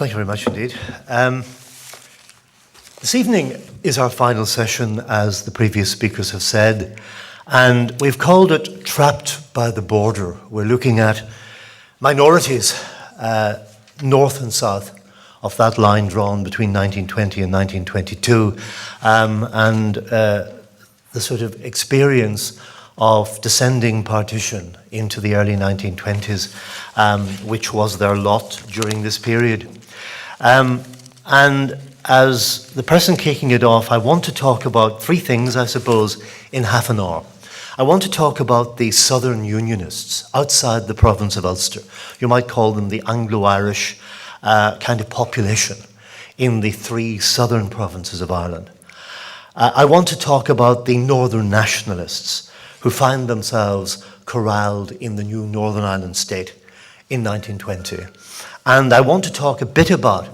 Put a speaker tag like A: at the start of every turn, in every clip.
A: Thank you very much indeed. This evening is our final session, as the previous speakers have said, and we've called it Trapped by the Border. We're looking at minorities, north and south of that line drawn between 1920 and 1922, and the sort of experience of descending partition into the early 1920s, which was their lot during this period. And as the person kicking it off, I want to talk about three things, I suppose, in half an hour. I want to talk about the Southern Unionists outside the province of Ulster. You might call them the Anglo-Irish kind of population in the three southern provinces of Ireland. I want to talk about the Northern Nationalists who find themselves corralled in the new Northern Ireland state in 1920. And I want to talk a bit about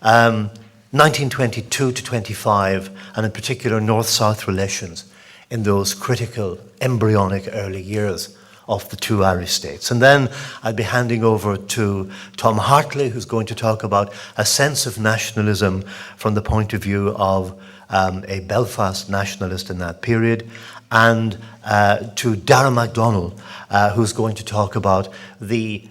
A: 1922 to 25, and in particular North-South relations in those critical embryonic early years of the two Irish states. And then I'll be handing over to Tom Hartley, who's going to talk about a sense of nationalism from the point of view of a Belfast nationalist in that period, and to Darragh MacDonald, who's going to talk about the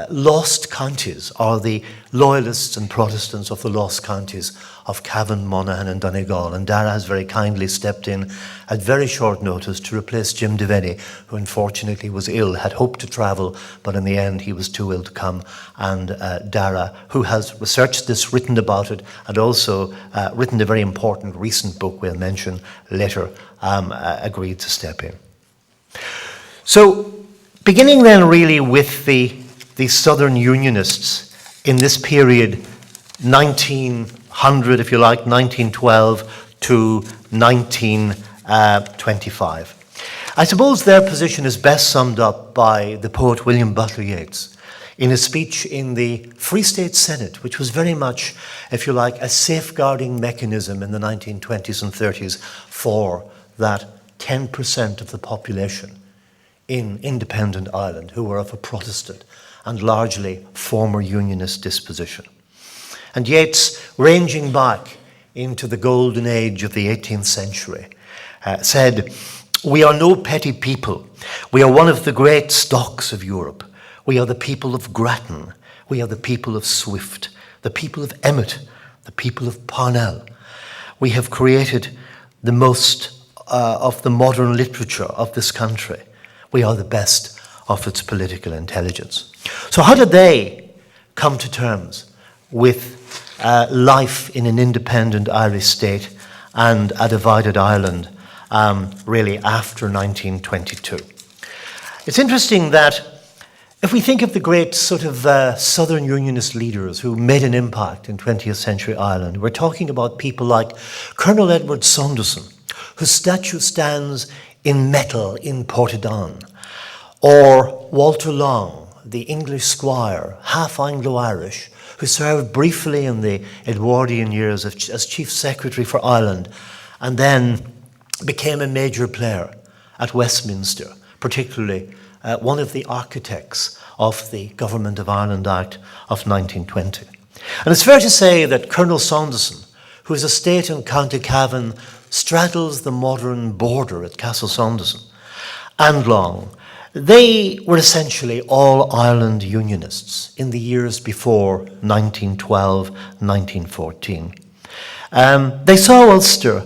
A: lost counties, or the loyalists and Protestants of the lost counties of Cavan, Monaghan and Donegal. And Darragh has very kindly stepped in at very short notice to replace Jim Devaney, who unfortunately was ill, had hoped to travel, but in the end he was too ill to come. And Darragh, who has researched this, written about it, and also written a very important recent book we'll mention later, agreed to step in. So, beginning then really with the Southern Unionists in this period, 1900, if you like, 1912 to 1925. I suppose their position is best summed up by the poet William Butler Yeats in a speech in the Free State Senate, which was very much, if you like, a safeguarding mechanism in the 1920s and 30s for that 10% of the population in independent Ireland who were of a Protestant and largely former Unionist disposition. And Yeats, ranging back into the golden age of the 18th century, said, "We are no petty people. We are one of the great stocks of Europe. We are the people of Grattan. We are the people of Swift, the people of Emmet, the people of Parnell. We have created the most of the modern literature of this country. We are the best of its political intelligence." So how did they come to terms with life in an independent Irish state and a divided Ireland really after 1922? It's interesting that if we think of the great sort of Southern Unionist leaders who made an impact in 20th century Ireland, we're talking about people like Colonel Edward Sanderson, whose statue stands in metal in Portadown, or Walter Long, the English squire, half Anglo-Irish, who served briefly in the Edwardian years as Chief Secretary for Ireland, and then became a major player at Westminster, particularly one of the architects of the Government of Ireland Act of 1920. And it's fair to say that Colonel Sanderson, whose estate in County Cavan straddles the modern border at Castle Sanderson, and Long, they were essentially all Ireland Unionists in the years before 1912, 1914. They saw Ulster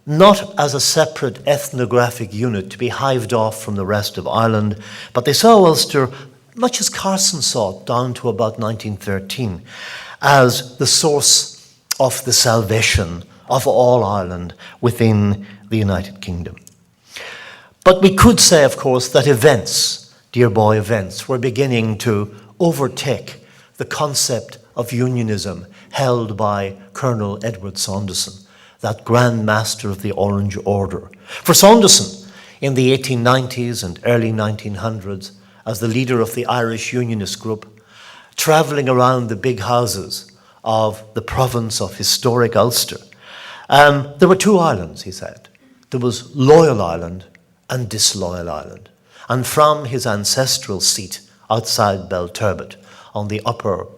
A: not as a separate ethnographic unit to be hived off from the rest of Ireland, but they saw Ulster, much as Carson saw it down to about 1913, as the source of the salvation of all Ireland within the United Kingdom. But we could say, of course, that events, dear boy, events, were beginning to overtake the concept of unionism held by Colonel Edward Sanderson, that Grand Master of the Orange Order. For Sanderson, in the 1890s and early 1900s, as the leader of the Irish Unionist group, travelling around the big houses of the province of historic Ulster, there were two islands, he said. There was Loyal Island and Disloyal Island. And from his ancestral seat outside Belturbet, on the upper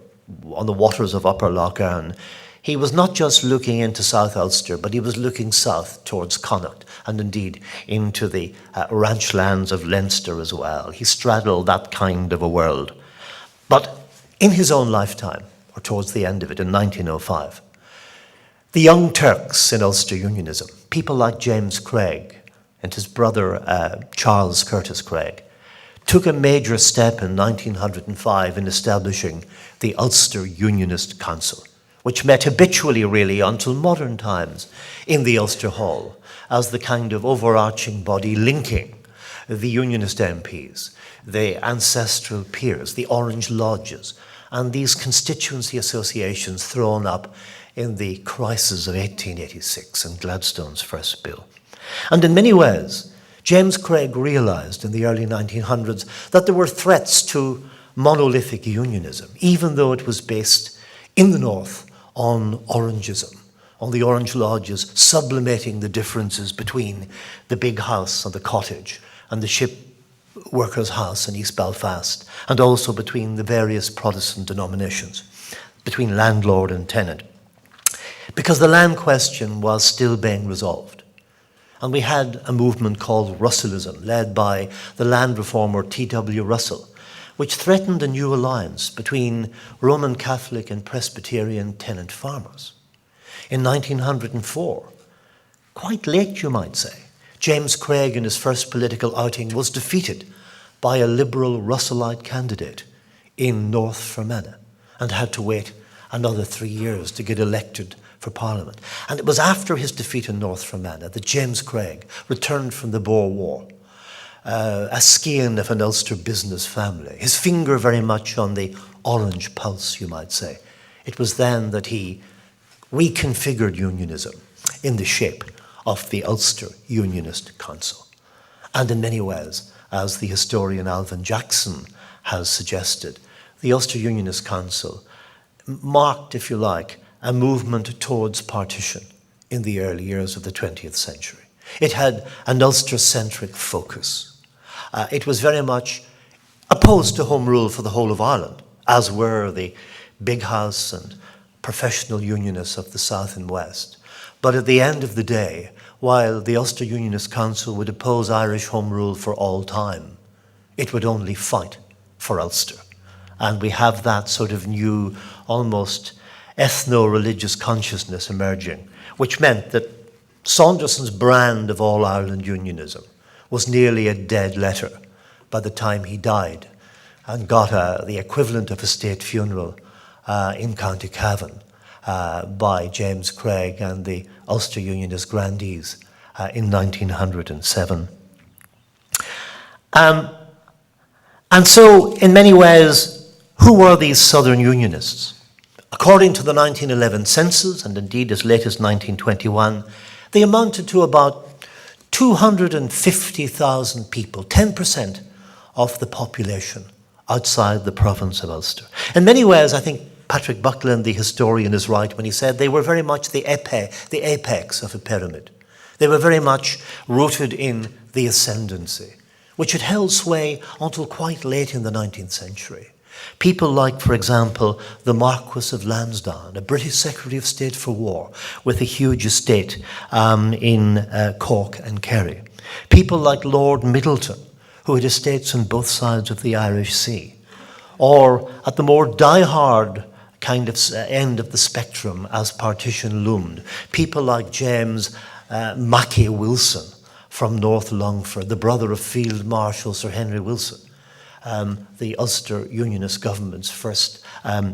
A: on the waters of Upper Lough Erne, he was not just looking into South Ulster, but he was looking south towards Connacht and indeed into the ranch lands of Leinster as well. He straddled that kind of a world. But in his own lifetime, or towards the end of it in 1905, the Young Turks in Ulster Unionism, people like James Craig and his brother Charles Curtis Craig, took a major step in 1905 in establishing the Ulster Unionist Council, which met habitually really until modern times in the Ulster Hall as the kind of overarching body linking the Unionist MPs, the ancestral peers, the Orange Lodges, and these constituency associations thrown up in the crisis of 1886 and Gladstone's first bill. And in many ways, James Craig realised in the early 1900s that there were threats to monolithic unionism, even though it was based in the north on Orangism, on the Orange Lodges sublimating the differences between the big house and the cottage and the ship workers' house in East Belfast, and also between the various Protestant denominations, between landlord and tenant, because the land question was still being resolved. And we had a movement called Russellism, led by the land reformer T.W. Russell, which threatened a new alliance between Roman Catholic and Presbyterian tenant farmers. In 1904, quite late you might say, James Craig in his first political outing was defeated by a liberal Russellite candidate in North Fermanagh and had to wait another 3 years to get elected for Parliament. And it was after his defeat in North Fermanagh that James Craig returned from the Boer War, a scion of an Ulster business family, his finger very much on the orange pulse, you might say. It was then that he reconfigured unionism in the shape of the Ulster Unionist Council. And in many ways, as the historian Alvin Jackson has suggested, the Ulster Unionist Council marked, if you like, a movement towards partition in the early years of the 20th century. It had an Ulster-centric focus. It was very much opposed to home rule for the whole of Ireland, as were the big house and professional unionists of the South and West. But at the end of the day, while the Ulster Unionist Council would oppose Irish home rule for all time, it would only fight for Ulster. And we have that sort of new, almost ethno-religious consciousness emerging, which meant that Sanderson's brand of all-Ireland unionism was nearly a dead letter by the time he died and got the equivalent of a state funeral in County Cavan by James Craig and the Ulster Unionist grandees in 1907. And so, in many ways, who were these Southern Unionists? According to the 1911 census, and indeed as late as 1921, they amounted to about 250,000 people, 10% of the population outside the province of Ulster. In many ways, I think Patrick Buckland, the historian, is right when he said they were very much the apex of a pyramid. They were very much rooted in the ascendancy, which had held sway until quite late in the 19th century. People like, for example, the Marquess of Lansdowne, a British Secretary of State for War with a huge estate in Cork and Kerry. People like Lord Middleton, who had estates on both sides of the Irish Sea. Or at the more die-hard kind of end of the spectrum as partition loomed, people like James Mackay Wilson from North Longford, the brother of Field Marshal Sir Henry Wilson, the Ulster Unionist government's first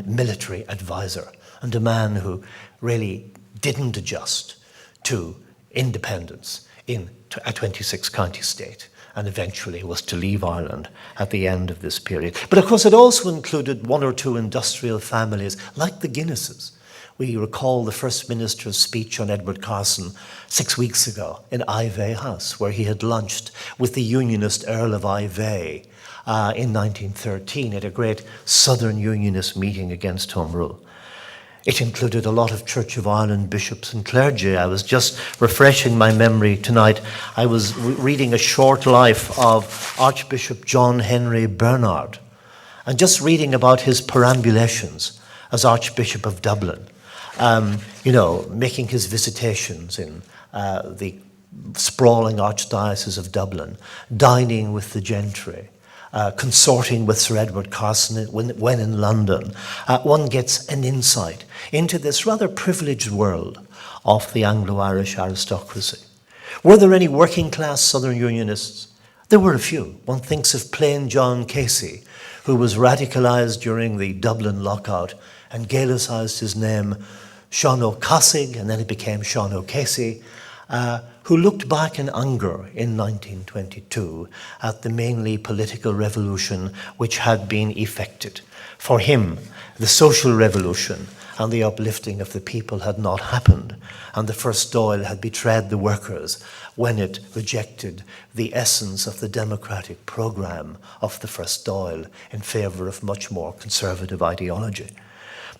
A: military advisor, and a man who really didn't adjust to independence in a 26-county state and eventually was to leave Ireland at the end of this period. But of course it also included one or two industrial families like the Guinnesses. We recall the First Minister's speech on Edward Carson 6 weeks ago in Ivey House, where he had lunched with the Unionist Earl of Ivey in 1913 at a great Southern Unionist meeting against Home Rule. It included a lot of Church of Ireland bishops and clergy. I was just refreshing my memory tonight. I was reading a short life of Archbishop John Henry Bernard and just reading about his perambulations as Archbishop of Dublin, making his visitations in the sprawling Archdiocese of Dublin, dining with the gentry, consorting with Sir Edward Carson when in London, one gets an insight into this rather privileged world of the Anglo-Irish aristocracy. Were there any working-class Southern Unionists? There were a few. One thinks of plain John Casey, who was radicalised during the Dublin lockout and Gaelicised his name Sean O'Cosig, and then it became Sean O'Casey, who looked back in anger in 1922 at the mainly political revolution which had been effected. For him, the social revolution and the uplifting of the people had not happened, and the First Dáil had betrayed the workers when it rejected the essence of the democratic programme of the First Dáil in favour of much more conservative ideology.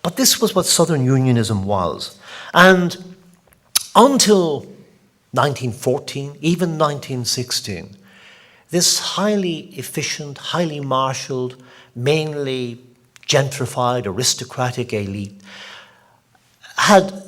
A: But this was what Southern Unionism was. And until 1914, even 1916, this highly efficient, highly marshalled, mainly gentrified, aristocratic elite had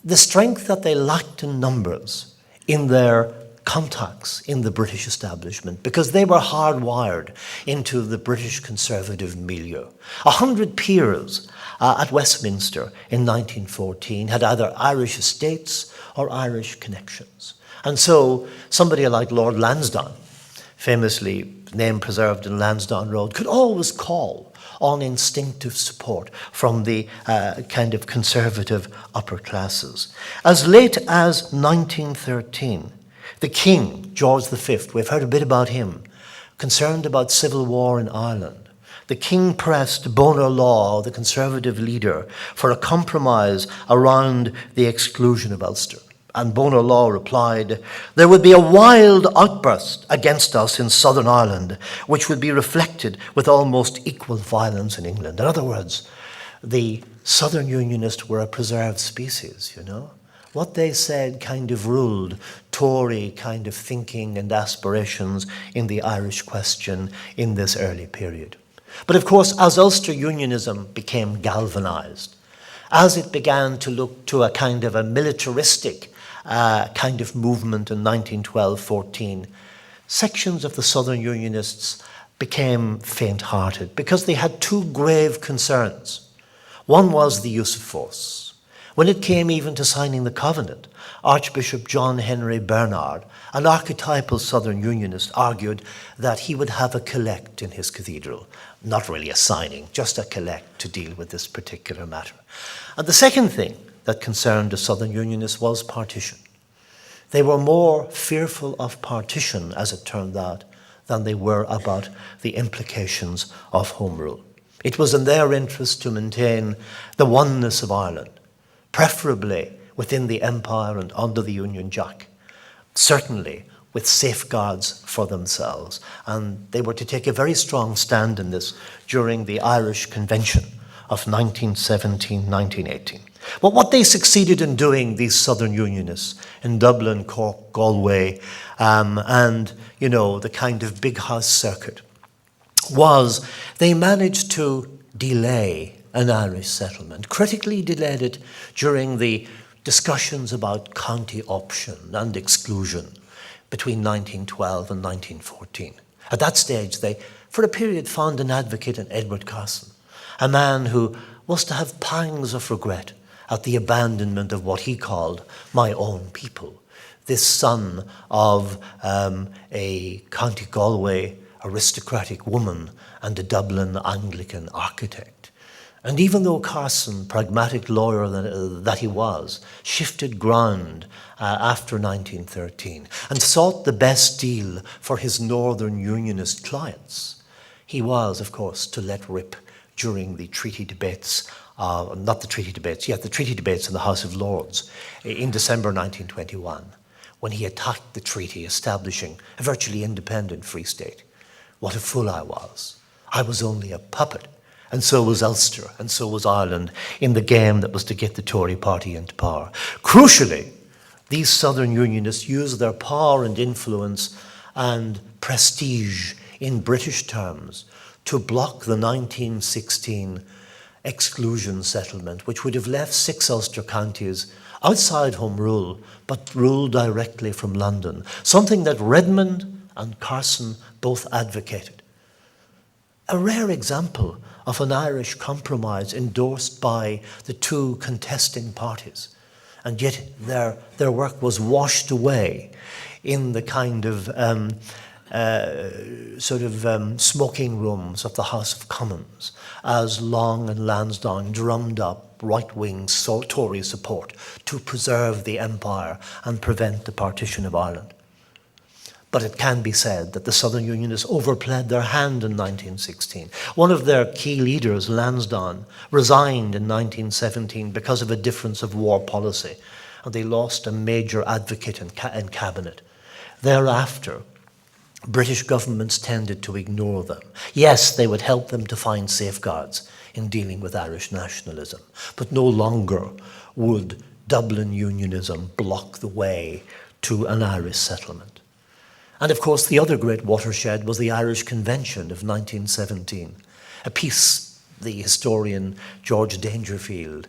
A: the strength that they lacked in numbers in their contacts in the British establishment, because they were hardwired into the British conservative milieu. 100 peers at Westminster in 1914 had either Irish estates or Irish connections. And so somebody like Lord Lansdowne, famously name preserved in Lansdowne Road, could always call on instinctive support from the kind of conservative upper classes. As late as 1913, the King, George V, we've heard a bit about him, concerned about civil war in Ireland. The King pressed Bonar Law, the conservative leader, for a compromise around the exclusion of Ulster. And Bonar Law replied, "There would be a wild outburst against us in Southern Ireland, which would be reflected with almost equal violence in England." In other words, the Southern Unionists were a preserved species, What they said kind of ruled Tory kind of thinking and aspirations in the Irish question in this early period. But of course, as Ulster Unionism became galvanised, as it began to look to a kind of a militaristic kind of movement in 1912-14, sections of the Southern Unionists became faint-hearted because they had two grave concerns. One was the use of force. When it came even to signing the Covenant, Archbishop John Henry Bernard, an archetypal Southern Unionist, argued that he would have a collect in his cathedral. Not really a signing, just a collect to deal with this particular matter. And the second thing that concerned the Southern Unionists was partition. They were more fearful of partition, as it turned out, than they were about the implications of Home Rule. It was in their interest to maintain the oneness of Ireland, preferably within the Empire and under the Union Jack, certainly with safeguards for themselves. And they were to take a very strong stand in this during the Irish Convention of 1917-1918. But what they succeeded in doing, these Southern Unionists in Dublin, Cork, Galway, and, the kind of big house circuit, was they managed to delay an Irish settlement, critically delayed it during the discussions about county option and exclusion between 1912 and 1914. At that stage, they, for a period, found an advocate in Edward Carson, a man who was to have pangs of regret at the abandonment of what he called my own people, this son of a County Galway aristocratic woman and a Dublin Anglican architect. And even though Carson, pragmatic lawyer that he was, shifted ground after 1913 and sought the best deal for his Northern Unionist clients, he was, of course, to let rip during the treaty debates, the treaty debates in the House of Lords in December 1921, when he attacked the treaty establishing a virtually independent Free State. What a fool I was. I was only a puppet. And so was Ulster, and so was Ireland, in the game that was to get the Tory party into power. Crucially, these Southern Unionists used their power and influence and prestige in British terms to block the 1916 exclusion settlement, which would have left 6 Ulster counties outside Home Rule, but ruled directly from London, something that Redmond and Carson both advocated. A rare example of an Irish compromise endorsed by the two contesting parties. And yet their work was washed away in the kind of smoking rooms of the House of Commons as Long and Lansdowne drummed up right-wing Tory support to preserve the empire and prevent the partition of Ireland. But it can be said that the Southern Unionists overplayed their hand in 1916. One of their key leaders, Lansdowne, resigned in 1917 because of a difference of war policy, and they lost a major advocate in cabinet. Thereafter, British governments tended to ignore them. Yes, they would help them to find safeguards in dealing with Irish nationalism, but no longer would Dublin Unionism block the way to an Irish settlement. And of course, the other great watershed was the Irish Convention of 1917, a piece the historian George Dangerfield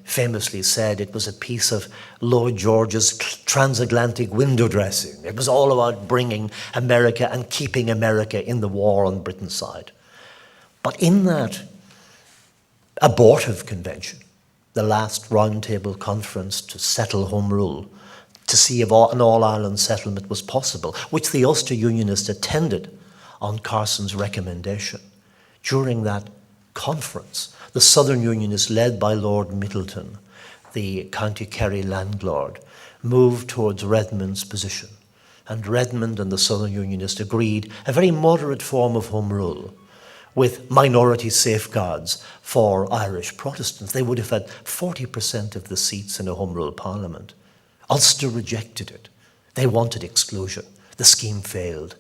A: famously said it was a piece of Lloyd George's transatlantic window dressing. It was all about bringing America and keeping America in the war on Britain's side. But in that abortive convention, the last roundtable conference to settle Home Rule, to see if an all-Ireland settlement was possible, which the Ulster Unionists attended on Carson's recommendation. During that conference, the Southern Unionists, led by Lord Middleton, the County Kerry landlord, moved towards Redmond's position. And Redmond and the Southern Unionists agreed a very moderate form of Home Rule with minority safeguards for Irish Protestants. They would have had 40% of the seats in a Home Rule Parliament. Ulster rejected it. They wanted exclusion. The scheme failed.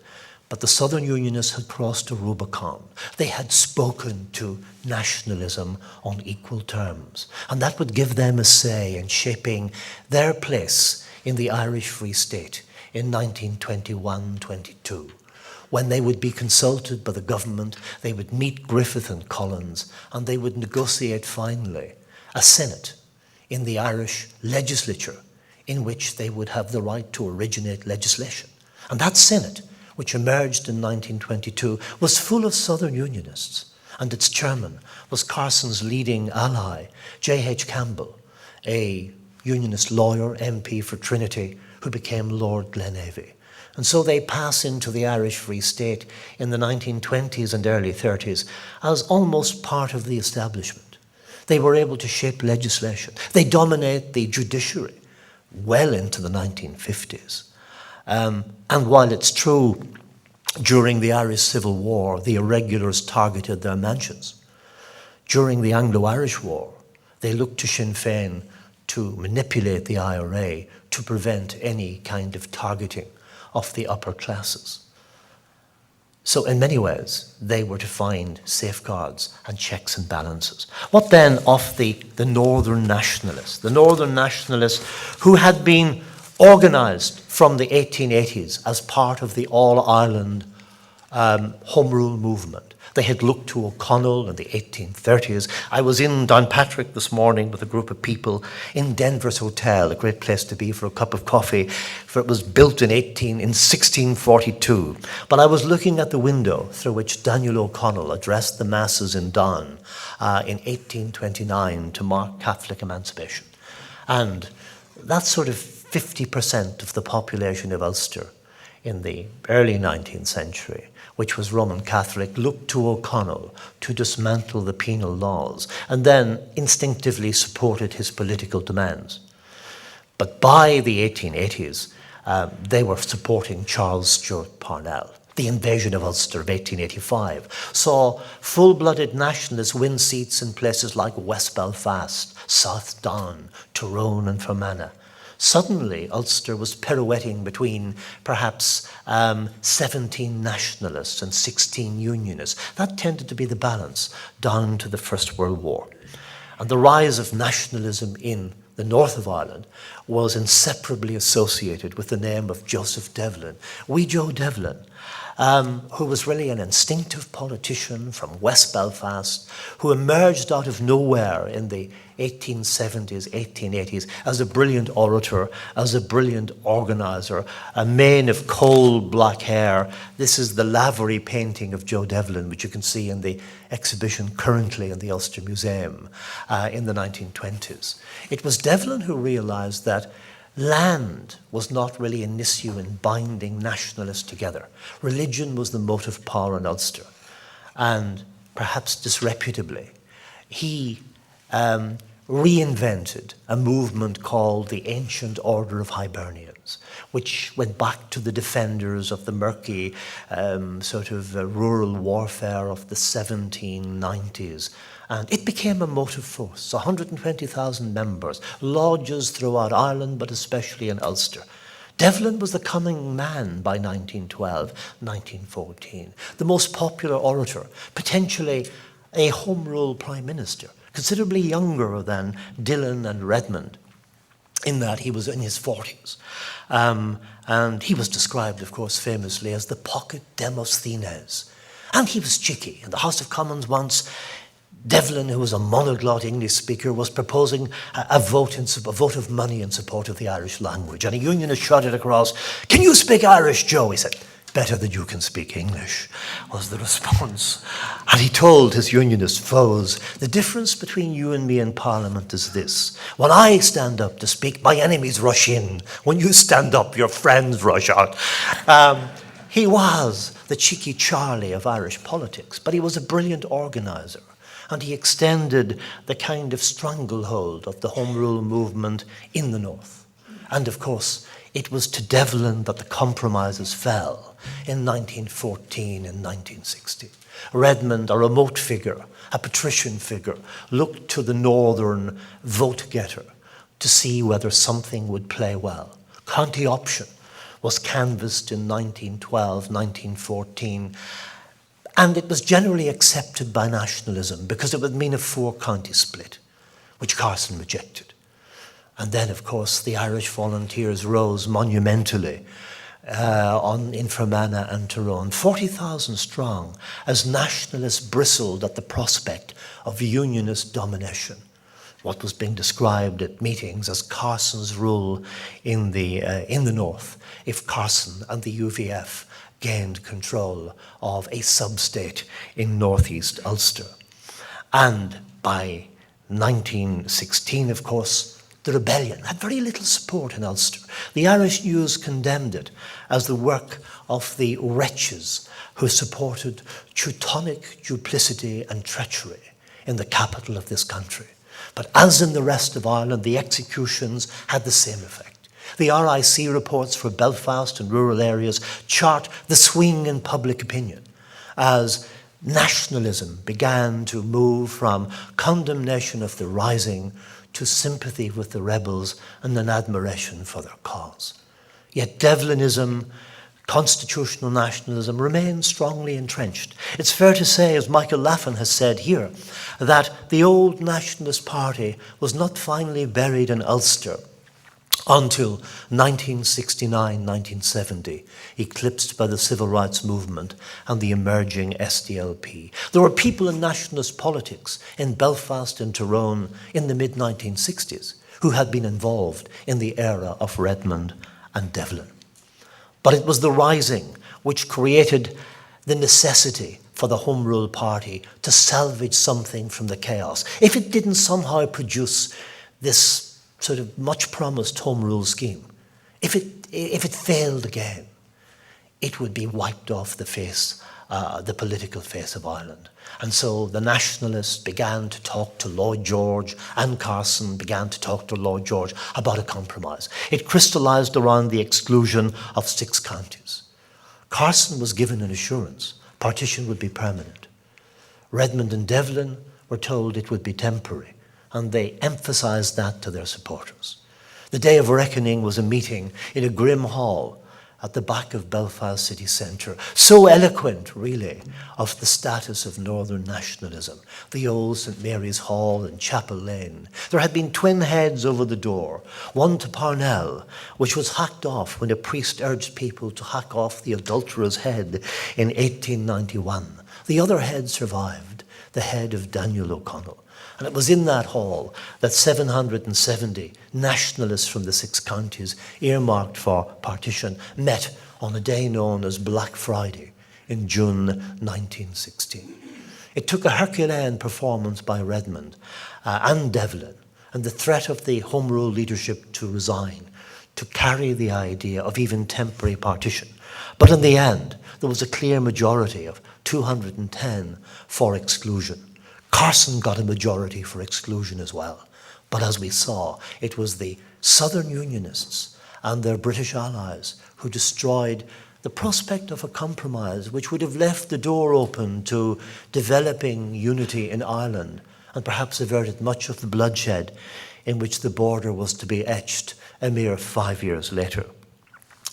A: But the Southern Unionists had crossed a Rubicon. They had spoken to nationalism on equal terms. And that would give them a say in shaping their place in the Irish Free State in 1921-22. When they would be consulted by the government, they would meet Griffith and Collins, and they would negotiate finally a Senate in the Irish legislature in which they would have the right to originate legislation. And that Senate, which emerged in 1922, was full of Southern Unionists, and its chairman was Carson's leading ally, J.H. Campbell, a Unionist lawyer, MP for Trinity, who became Lord Glenavy. And so they pass into the Irish Free State in the 1920s and early 30s as almost part of the establishment. They were able to shape legislation. They dominate the judiciary well into the 1950s. And while it's true, during the Irish Civil War, the irregulars targeted their mansions. During the Anglo-Irish War, they looked to Sinn Féin to manipulate the IRA to prevent any kind of targeting of the upper classes. So in many ways, they were to find safeguards and checks and balances. What then of the Northern Nationalists? The Northern Nationalists who had been organised from the 1880s as part of the All-Ireland Home Rule movement. They had looked to O'Connell in the 1830s. I was in Downpatrick this morning with a group of people in Denver's Hotel, a great place to be for a cup of coffee, for it was built in 1642. But I was looking at the window through which Daniel O'Connell addressed the masses in Down in 1829 to mark Catholic emancipation. And that's sort of 50% of the population of Ulster in the early 19th century, which was Roman Catholic, looked to O'Connell to dismantle the penal laws and then instinctively supported his political demands. But by the 1880s, they were supporting Charles Stewart Parnell. The invasion of Ulster of 1885 saw full-blooded nationalists win seats in places like West Belfast, South Down, Tyrone and Fermanagh. Suddenly, Ulster was pirouetting between perhaps 17 nationalists and 16 unionists. That tended to be the balance down to the First World War. And the rise of nationalism in the north of Ireland was inseparably associated with the name of Joseph Devlin. Wee Joe Devlin who was really an instinctive politician from West Belfast, who emerged out of nowhere in the 1870s, 1880s as a brilliant orator, as a brilliant organizer, a mane of coal black hair. This is the Lavery painting of Joe Devlin, which you can see in the exhibition currently in the Ulster Museum in the 1920s. It was Devlin who realized that land was not really an issue in binding nationalists together. Religion was the motive power in Ulster. And perhaps disreputably, he reinvented a movement called the Ancient Order of Hibernians, which went back to the defenders of the murky rural warfare of the 1790s. And it became a motive force, 120,000 members, lodges throughout Ireland, but especially in Ulster. Devlin was the coming man by 1912, 1914, the most popular orator, potentially a Home Rule Prime Minister, considerably younger than Dillon and Redmond, in that he was in his 40s. And he was described, of course, famously as the pocket Demosthenes. And he was cheeky. In the House of Commons once, Devlin, who was a monoglot English speaker, was proposing a vote of money in support of the Irish language. And a unionist shouted across, "Can you speak Irish, Joe?" He said, "Better than you can speak English," was the response. And he told his unionist foes, "The difference between you and me in Parliament is this. When I stand up to speak, my enemies rush in. When you stand up, your friends rush out." He was the cheeky Charlie of Irish politics, but he was a brilliant organizer. And he extended the kind of stranglehold of the Home Rule movement in the North. And of course, it was to Devlin that the compromises fell in 1914 and 1960. Redmond, a remote figure, a patrician figure, looked to the northern vote-getter to see whether something would play well. County option was canvassed in 1912, 1914, and it was generally accepted by nationalism because it would mean a four-county split, which Carson rejected. And then, of course, the Irish volunteers rose monumentally in Fermanagh and Tyrone, 40,000 strong, as nationalists bristled at the prospect of unionist domination, what was being described at meetings as Carson's rule in the North, if Carson and the UVF gained control of a sub-state in northeast Ulster. And by 1916, of course, the rebellion had very little support in Ulster. The Irish News condemned it as the work of the wretches who supported Teutonic duplicity and treachery in the capital of this country. But as in the rest of Ireland, the executions had the same effect. The RIC reports for Belfast and rural areas chart the swing in public opinion as nationalism began to move from condemnation of the rising to sympathy with the rebels and an admiration for their cause. Yet Devlinism, constitutional nationalism, remains strongly entrenched. It's fair to say, as Michael Laffan has said here, that the old Nationalist Party was not finally buried in Ulster until 1969, 1970, eclipsed by the civil rights movement and the emerging SDLP. There were people in nationalist politics in Belfast and Tyrone in the mid-1960s who had been involved in the era of Redmond and Devlin. But it was the rising which created the necessity for the Home Rule Party to salvage something from the chaos. If it didn't somehow produce this sort of much-promised Home Rule scheme, if it failed again, it would be wiped off the face, the political face of Ireland. And so the nationalists began to talk to Lloyd George, and Carson began to talk to Lloyd George about a compromise. It crystallised around the exclusion of 6 counties. Carson was given an assurance partition would be permanent. Redmond and Devlin were told it would be temporary, and they emphasised that to their supporters. The day of reckoning was a meeting in a grim hall at the back of Belfast city centre, so eloquent, really, of the status of Northern nationalism. The old St Mary's Hall and Chapel Lane. There had been twin heads over the door, one to Parnell, which was hacked off when a priest urged people to hack off the adulterer's head in 1891. The other head survived, the head of Daniel O'Connell. And it was in that hall that 770 nationalists from the 6 counties earmarked for partition met on a day known as Black Friday in June 1916. It took a Herculean performance by Redmond and Devlin and the threat of the Home Rule leadership to resign to carry the idea of even temporary partition. But in the end, there was a clear majority of 210 for exclusion. Carson got a majority for exclusion as well. But as we saw, it was the Southern Unionists and their British allies who destroyed the prospect of a compromise which would have left the door open to developing unity in Ireland and perhaps averted much of the bloodshed in which the border was to be etched a mere 5 years later.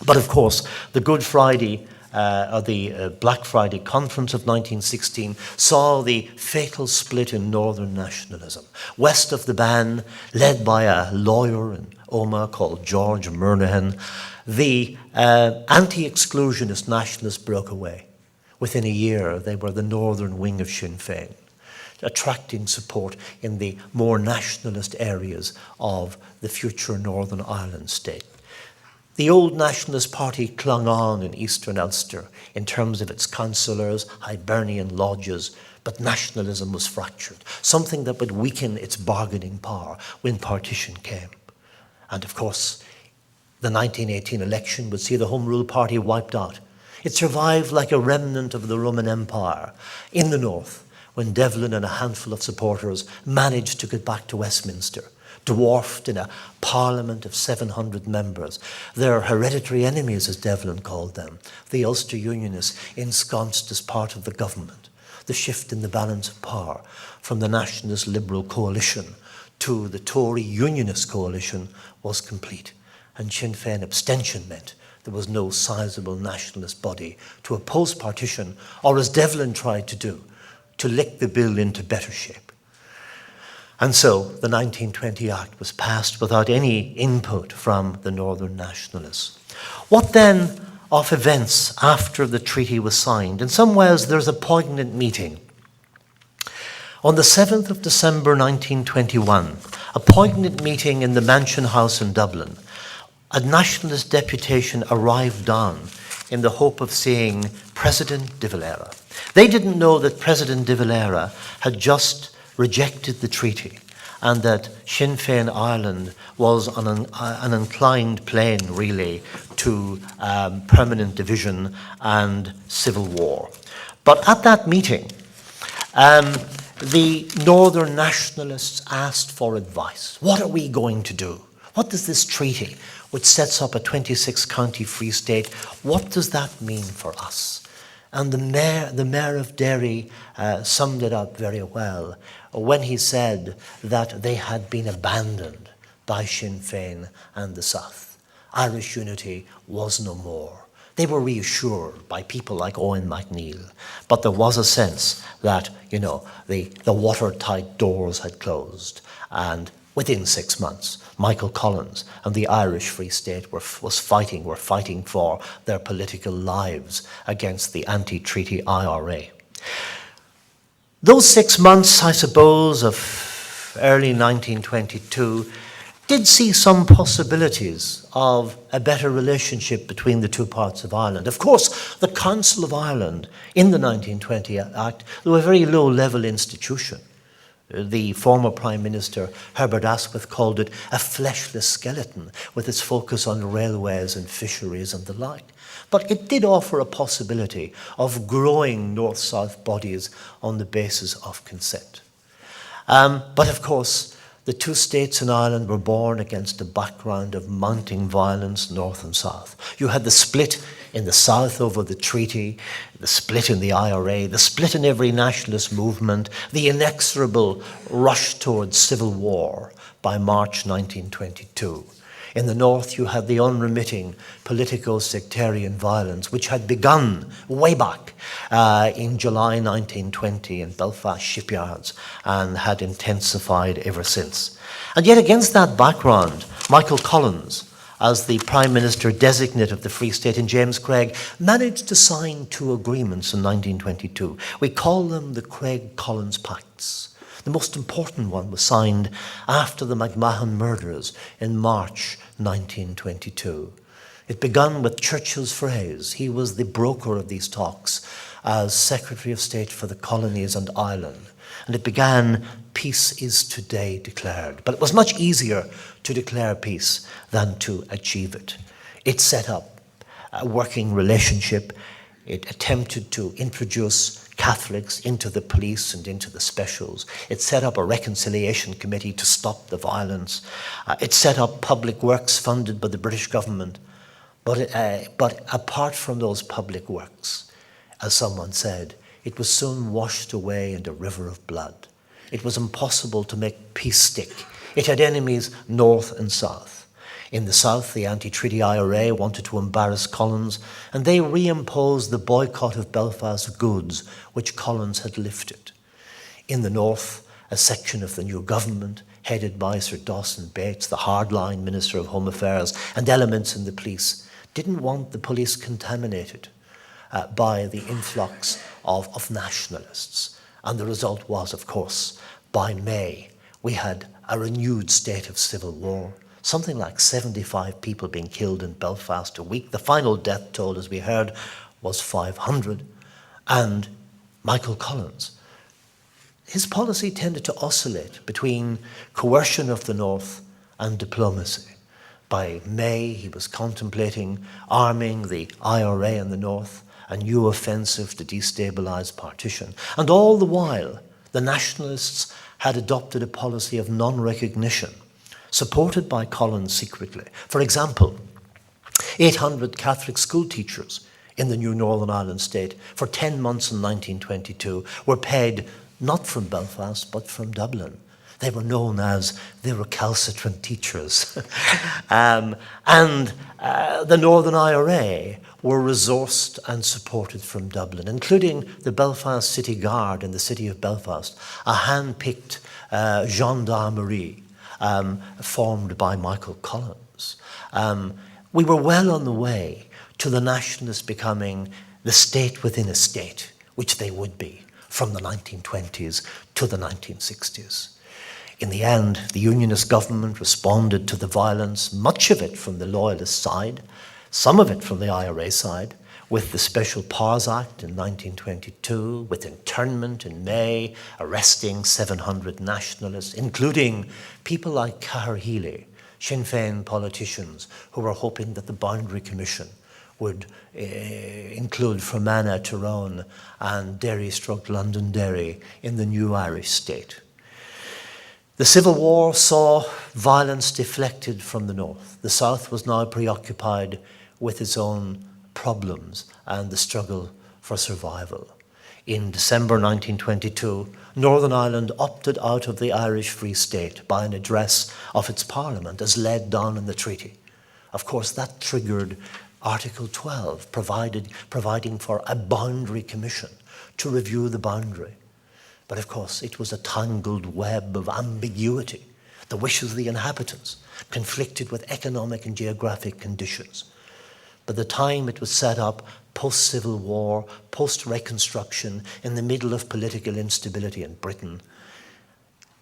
A: But of course, the Good Friday the Black Friday Conference of 1916 saw the fatal split in Northern nationalism. West of the Bann, led by a lawyer in Omagh called George Murnaghan, the anti-exclusionist nationalists broke away. Within a year, they were the northern wing of Sinn Féin, attracting support in the more nationalist areas of the future Northern Ireland state. The old Nationalist Party clung on in Eastern Ulster in terms of its councillors, Hibernian lodges, but nationalism was fractured, something that would weaken its bargaining power when partition came. And of course, the 1918 election would see the Home Rule Party wiped out. It survived like a remnant of the Roman Empire in the north when Devlin and a handful of supporters managed to get back to Westminster, dwarfed in a parliament of 700 members. Their hereditary enemies, as Devlin called them, the Ulster Unionists, ensconced as part of the government. The shift in the balance of power from the Nationalist Liberal coalition to the Tory Unionist coalition was complete. And Sinn Féin abstention meant there was no sizable nationalist body to oppose partition, or as Devlin tried to do, to lick the bill into better shape. And so the 1920 Act was passed without any input from the Northern Nationalists. What then of events after the treaty was signed? In some ways, there's a poignant meeting. On the 7th of December 1921, a poignant meeting in the Mansion House in Dublin, a nationalist deputation arrived down in the hope of seeing President De Valera. They didn't know that President De Valera had just rejected the treaty and that Sinn Féin Ireland was on an inclined plane, really, to permanent division and civil war. But at that meeting, the Northern Nationalists asked for advice. What are we going to do? What does this treaty, which sets up a 26-county free state, what does that mean for us? And the mayor of Derry summed it up very well when he said that they had been abandoned by Sinn Féin and the South. Irish unity was no more. They were reassured by people like Owen MacNeill, but there was a sense that, the watertight doors had closed, and within 6 months, Michael Collins and the Irish Free State were fighting for their political lives against the anti-treaty IRA. Those 6 months, I suppose, of early 1922 did see some possibilities of a better relationship between the two parts of Ireland. Of course, the Council of Ireland in the 1920 Act, they were a very low-level institution. The former Prime Minister, Herbert Asquith, called it a fleshless skeleton with its focus on railways and fisheries and the like. But it did offer a possibility of growing north-south bodies on the basis of consent. But of course, the two states in Ireland were born against a background of mounting violence north and south. You had the split in the south over the treaty, the split in the IRA, the split in every nationalist movement, the inexorable rush towards civil war by March 1922. In the north, you had the unremitting politico-sectarian violence, which had begun way back in July 1920 in Belfast shipyards and had intensified ever since. And yet against that background, Michael Collins, as the Prime Minister designate of the Free State in James Craig, managed to sign two agreements in 1922. We call them the Craig-Collins Pacts. The most important one was signed after the McMahon murders in March 1922. It began with Churchill's phrase. He was the broker of these talks as Secretary of State for the Colonies and Ireland. And it began, "Peace is today declared." But it was much easier to declare peace than to achieve it. It set up a working relationship. It attempted to introduce Catholics into the police and into the specials. It set up a reconciliation committee to stop the violence. It set up public works funded by the British government. But apart from those public works, as someone said, it was soon washed away in a river of blood. It was impossible to make peace stick. It had enemies north and south. In the south, the anti-treaty IRA wanted to embarrass Collins, and they reimposed the boycott of Belfast goods, which Collins had lifted. In the north, a section of the new government, headed by Sir Dawson Bates, the hardline Minister of Home Affairs, and elements in the police, didn't want the police contaminated by the influx of nationalists. And the result was, of course, by May, we had a renewed state of civil war. Something like 75 people being killed in Belfast a week. The final death toll, as we heard, was 500. And Michael Collins, his policy tended to oscillate between coercion of the north and diplomacy. By May, he was contemplating arming the IRA in the north, a new offensive to destabilise partition. And all the while, the Nationalists had adopted a policy of non-recognition, supported by Collins secretly. For example, 800 Catholic school teachers in the new Northern Ireland state for 10 months in 1922 were paid not from Belfast but from Dublin. They were known as the recalcitrant teachers. The Northern IRA were resourced and supported from Dublin, including the Belfast City Guard in the city of Belfast, a hand-picked gendarmerie formed by Michael Collins. We were well on the way to the Nationalists becoming the state within a state, which they would be from the 1920s to the 1960s. In the end, the Unionist government responded to the violence, much of it from the Loyalist side, some of it from the IRA side, with the Special Powers Act in 1922, with internment in May, arresting 700 nationalists, including people like Cahir Healy, Sinn Féin politicians who were hoping that the Boundary Commission would include Fermanagh, Tyrone and Derry/Londonderry in the new Irish state. The Civil War saw violence deflected from the north. The south was now preoccupied with its own problems and the struggle for survival. In December 1922, Northern Ireland opted out of the Irish Free State by an address of its parliament as laid down in the treaty. Of course, that triggered Article 12, providing for a boundary commission to review the boundary. But of course, it was a tangled web of ambiguity. The wishes of the inhabitants conflicted with economic and geographic conditions. By the time it was set up, post-Civil War, post-Reconstruction, in the middle of political instability in Britain,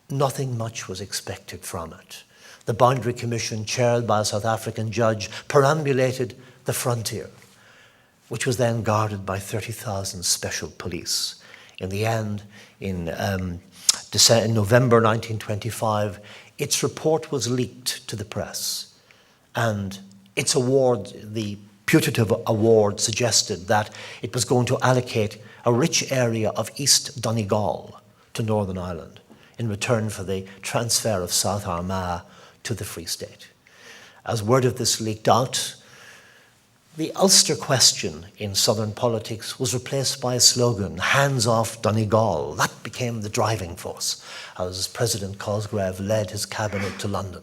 A: nothing much was expected from it. The Boundary Commission, chaired by a South African judge, perambulated the frontier, which was then guarded by 30,000 special police. In the end, in November 1925, its report was leaked to the press, and its award, the putative award, suggested that it was going to allocate a rich area of East Donegal to Northern Ireland in return for the transfer of South Armagh to the Free State. As word of this leaked out, the Ulster question in southern politics was replaced by a slogan, "Hands off Donegal." That became the driving force as President Cosgrave led his cabinet to London.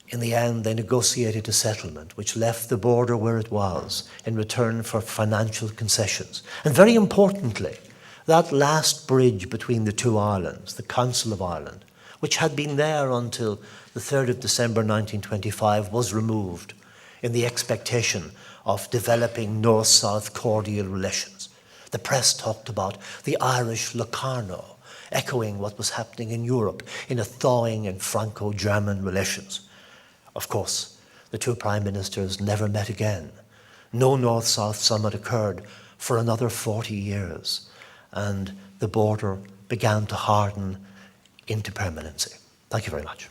A: In the end, they negotiated a settlement which left the border where it was in return for financial concessions. And very importantly, that last bridge between the two Irelands, the Council of Ireland, which had been there until the 3rd of December 1925, was removed in the expectation of developing north-south cordial relations. The press talked about the Irish Locarno, echoing what was happening in Europe in a thawing in Franco-German relations. Of course, the two prime ministers never met again. No North-South summit occurred for another 40 years, and the border began to harden into permanency. Thank you very much.